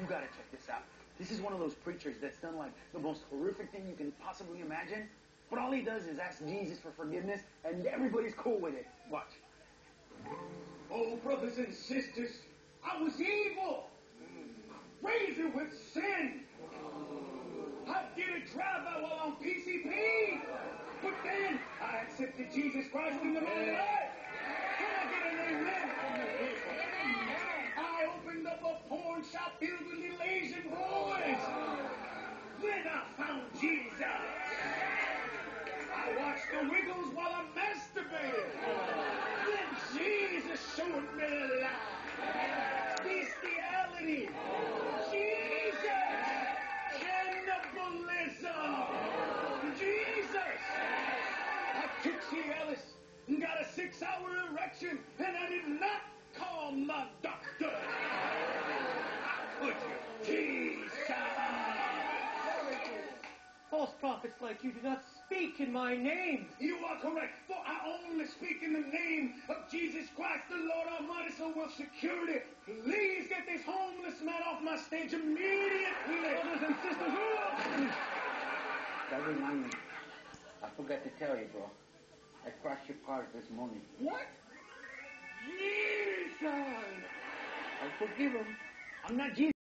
You gotta check this out. This is one of those preachers that's done like the most horrific thing you can possibly imagine. But all he does is ask Jesus for forgiveness, and everybody's cool with it. Watch. Oh, brothers and sisters, I was evil, crazy with sin. I did a drive-by while on PCP. But then I accepted Jesus Christ in the man life. Can I get an amen? I opened up a porn shop filled with little Asian boys. Then I found Jesus. I watched the Wiggles while I masturbated. Then Jesus showed me life. Bestiality. Jesus. Cannibalism. Jesus. I took Cialis and got a 6-hour erection, and I did not call my doctor. Put your teeth out. False prophets like you do not speak in my name. You are correct, for I only speak in the name of Jesus Christ, the Lord Almighty, so will security please get this homeless man off my stage immediately. Brothers and sisters, That reminds me. I forgot to tell you, bro. I crashed your car this morning. What? Jesus! I forgive him. I'm not Jesus.